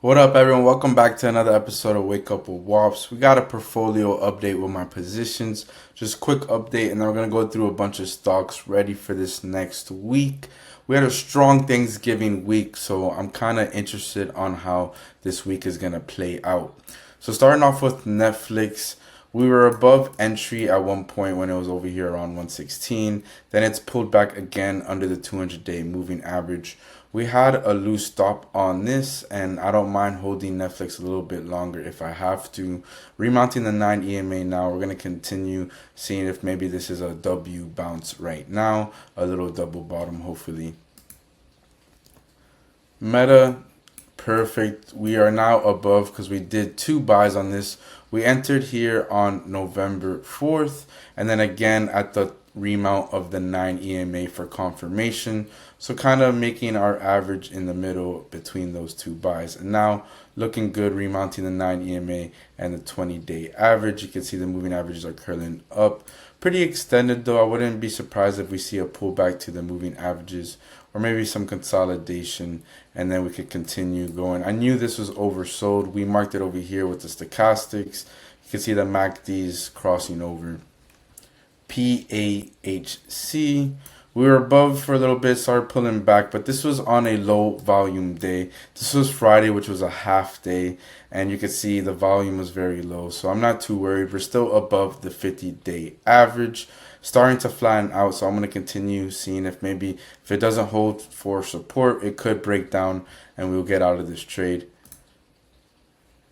What up, everyone? Welcome back to another episode of Wake Up with Wops. We got a portfolio update with my positions. Just quick update, and then we're going to go through a bunch of stocks ready for this next week. We had a strong Thanksgiving week, so I'm kind of interested on how this week is going to play out. So starting off with Netflix, we were above entry at one point when it was over here around 116. Then it's pulled back again under the 200-day moving average. We had a loose stop on this, and I don't mind holding Netflix a little bit longer if I have to. Remounting the 9 EMA now, we're going to continue seeing if maybe this is a W bounce right now. A little double bottom, hopefully. Meta, perfect. We are now above because we did two buys on this. We entered here on November 4th, and then again at the remount of the 9 EMA for confirmation. So kind of making our average in the middle between those two buys. And now looking good, remounting the 9 EMA and the 20-day average. You can see the moving averages are curling up. Pretty extended though. I wouldn't be surprised if we see a pullback to the moving averages or maybe some consolidation, and then we could continue going. I knew this was oversold. We marked it over here with the stochastics. You can see the MACDs crossing over. PAHC. We were above for a little bit, started pulling back, but this was on a low volume day. This was Friday, which was a half day, and you can see the volume was very low. So I'm not too worried. We're still above the 50-day average, starting to flatten out. So I'm going to continue seeing if maybe if it doesn't hold for support, it could break down and we'll get out of this trade.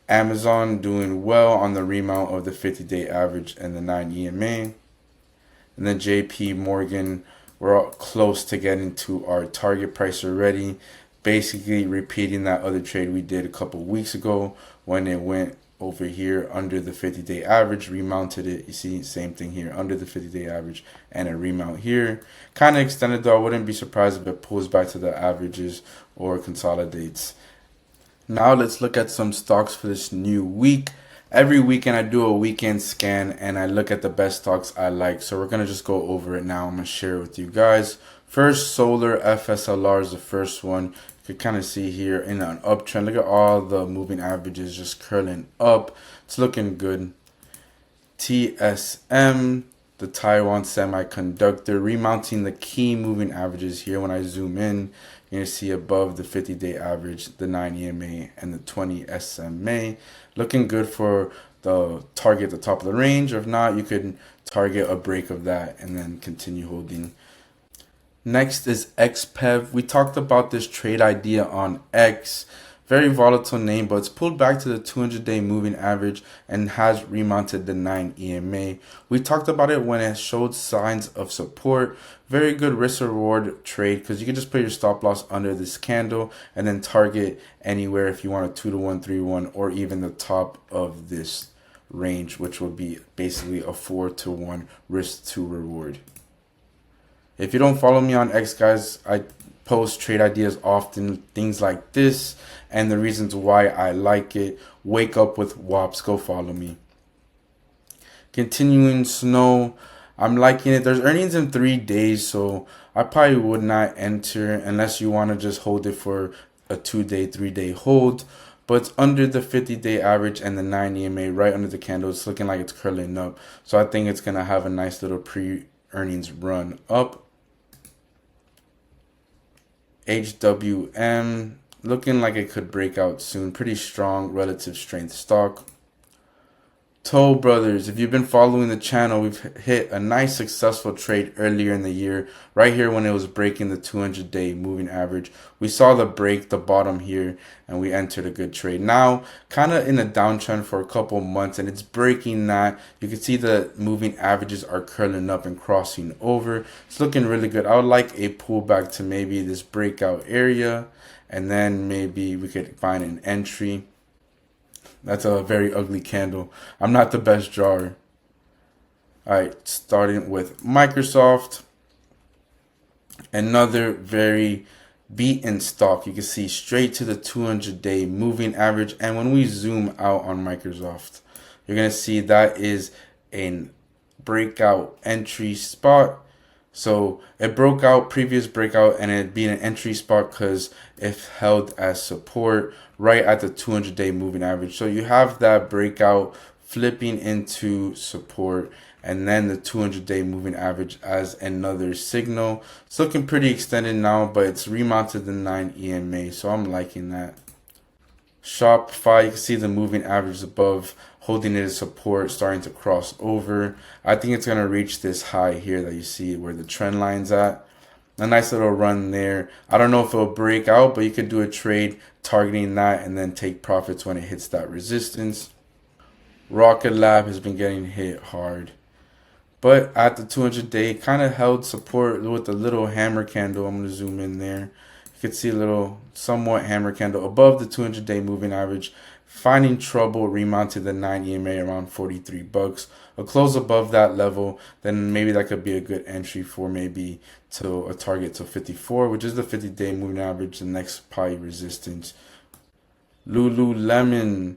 Amazon doing well on the remount of the 50-day average and the 9 EMA. And then JP Morgan, we're close to getting to our target price already. Basically repeating that other trade we did a couple weeks ago when it went over here under the 50-day average, remounted it. You see, same thing here, under the 50-day average and a remount here. Kind of extended though. I wouldn't be surprised if it pulls back to the averages or consolidates. Now let's look at some stocks for this new week. Every weekend I do a weekend scan and I look at the best stocks I like. So we're going to just go over it now. I'm going to share it with you guys. First, solar FSLR is the first one. You can kind of see here in an uptrend. Look at all the moving averages just curling up. It's looking good. TSM, the Taiwan Semiconductor, remounting the key moving averages here. When I zoom in, you're going to see above the 50-day average, the 9 EMA and the 20 SMA. Looking good for the target at the top of the range. If not, you could target a break of that and then continue holding. Next is XPEV. We talked about this trade idea on X. Very volatile name, but it's pulled back to the 200-day moving average and has remounted the 9 EMA. We talked about it when it showed signs of support. Very good risk reward trade because you can just put your stop loss under this candle and then target anywhere if you want a 2-to-1, 3-1, or even the top of this range, which would be basically a 4-to-1 risk to reward. If you don't follow me on X, guys, I post trade ideas often, things like this, and the reasons why I like it. Wake Up with Wops. Go follow me. Continuing Snow. I'm liking it. There's earnings in 3 days, so I probably would not enter unless you want to just hold it for a 2-day, 3-day hold. But it's under the 50-day average and the 9 EMA, right under the candle. It's looking like it's curling up. So I think it's going to have a nice little pre-earnings run up. HWM, looking like it could break out soon. Pretty strong relative strength stock. Toll Brothers, if you've been following the channel, we've hit a nice successful trade earlier in the year, right here when it was breaking the 200-day moving average. We saw the break, the bottom here, and we entered a good trade. Now, kind of in a downtrend for a couple months, and it's breaking that. You can see the moving averages are curling up and crossing over. It's looking really good. I would like a pullback to maybe this breakout area, and then maybe we could find an entry. That's a very ugly candle. I'm not the best drawer. Alright, starting with Microsoft. Another very beaten stock. You can see straight to the 200-day moving average. And when we zoom out on Microsoft, you're going to see that is a breakout entry spot. So it broke out, previous breakout, and it'd be an entry spot because it held as support right at the 200-day moving average. So you have that breakout flipping into support, and then the 200-day moving average as another signal. It's looking pretty extended now, but it's remounted the 9 EMA, so I'm liking that. Shopify, you can see the moving average above, holding it as support, starting to cross over. I think it's going to reach this high here that you see where the trend line's at. A nice little run there. I don't know if it'll break out, but you could do a trade targeting that and then take profits when it hits that resistance. Rocket Lab has been getting hit hard, but at the 200-day, kind of held support with a little hammer candle. I'm going to zoom in there. You can see a little somewhat hammer candle above the 200-day moving average, finding trouble, remounted the 9 EMA around 43 bucks. A close above that level, then maybe that could be a good entry for maybe to a target to 54, which is the 50-day moving average, the next probably resistance. Lululemon.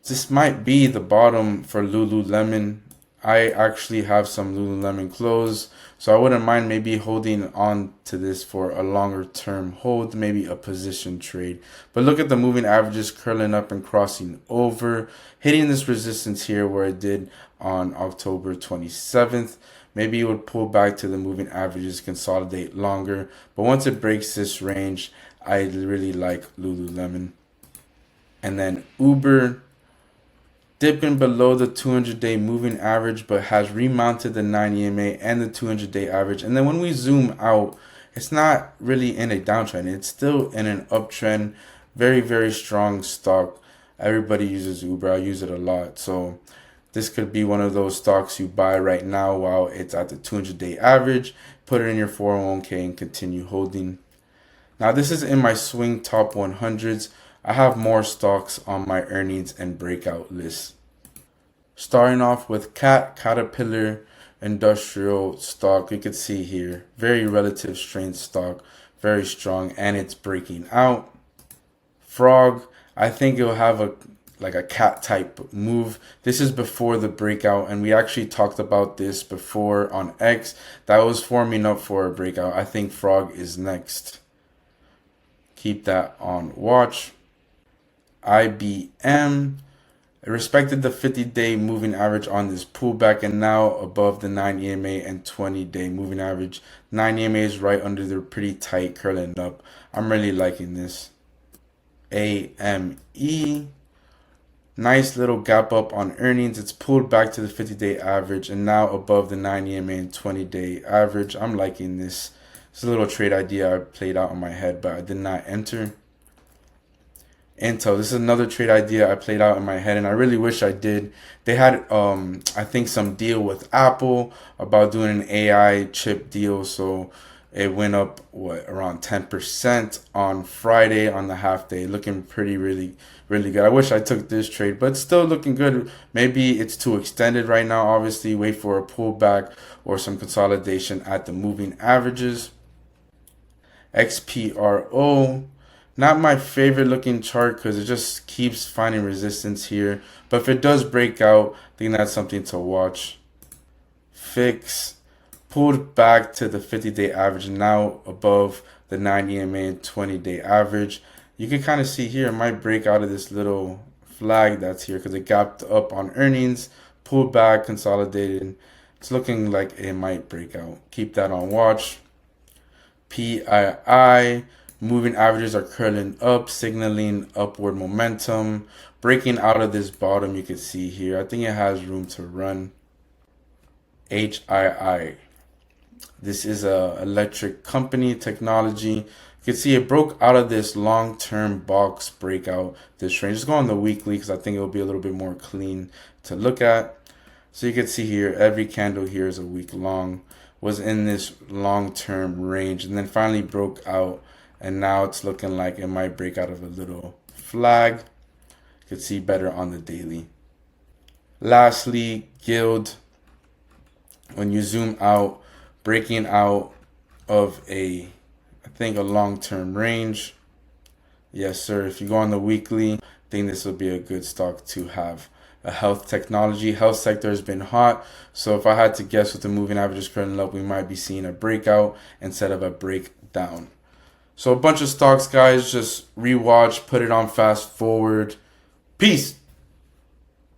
This might be the bottom for Lululemon. I actually have some Lululemon clothes, so I wouldn't mind maybe holding on to this for a longer term hold, maybe a position trade. But look at the moving averages curling up and crossing over, hitting this resistance here where it did on October 27th. Maybe it would pull back to the moving averages, consolidate longer. But once it breaks this range, I really like Lululemon. And then Uber, dipping below the 200-day moving average, but has remounted the 9 EMA and the 200-day average. And then when we zoom out, it's not really in a downtrend. It's still in an uptrend. Very, very strong stock. Everybody uses Uber. I use it a lot. So this could be one of those stocks you buy right now while it's at the 200-day average. Put it in your 401k and continue holding. Now this is in my swing top 100s. I have more stocks on my earnings and breakout list. Starting off with Caterpillar industrial stock. You can see here, very relative strength stock, very strong, and it's breaking out. Frog, I think it'll have a cat type move. This is before the breakout, and we actually talked about this before on X. That was forming up for a breakout. I think Frog is next. Keep that on watch. IBM, it respected the 50-day moving average on this pullback and now above the 9 EMA and 20-day moving average. 9 EMA is right under the pretty tight, curling up. I'm really liking this. AME, nice little gap up on earnings. It's pulled back to the 50-day average and now above the 9 EMA and 20-day average. I'm liking this. It's a little trade idea I played out in my head, but I did not enter. Intel, this is another trade idea I played out in my head, and I really wish I did. They had I think some deal with Apple about doing an AI chip deal, so it went up around 10% on Friday on the half day, looking pretty really good. I wish I took this trade, but still looking good. Maybe it's too extended right now. Obviously, wait for a pullback or some consolidation at the moving averages. XPRO, not my favorite looking chart because it just keeps finding resistance here. But if it does break out, I think that's something to watch. Fix, pulled back to the 50-day average, now above the 9 EMA and 20-day average. You can kind of see here, it might break out of this little flag that's here because it gapped up on earnings, pulled back, consolidated. It's looking like it might break out. Keep that on watch. PII, moving averages are curling up, signaling upward momentum. Breaking out of this bottom, you can see here. I think it has room to run. HII. This is a electric company, technology. You can see it broke out of this long-term box breakout, this range. Just go on the weekly because I think it'll be a little bit more clean to look at. So you can see here, every candle here is a week long. Was in this long-term range and then finally broke out, and now it's looking like it might break out of a little flag. You can see better on the daily. Lastly, Guild, when you zoom out, breaking out of I think a long-term range. Yes, sir. If you go on the weekly, I think this will be a good stock to have. a health technology. Health sector has been hot. So if I had to guess with the moving averages currently up, we might be seeing a breakout instead of a breakdown. So a bunch of stocks, guys. Just rewatch, put it on fast forward. Peace.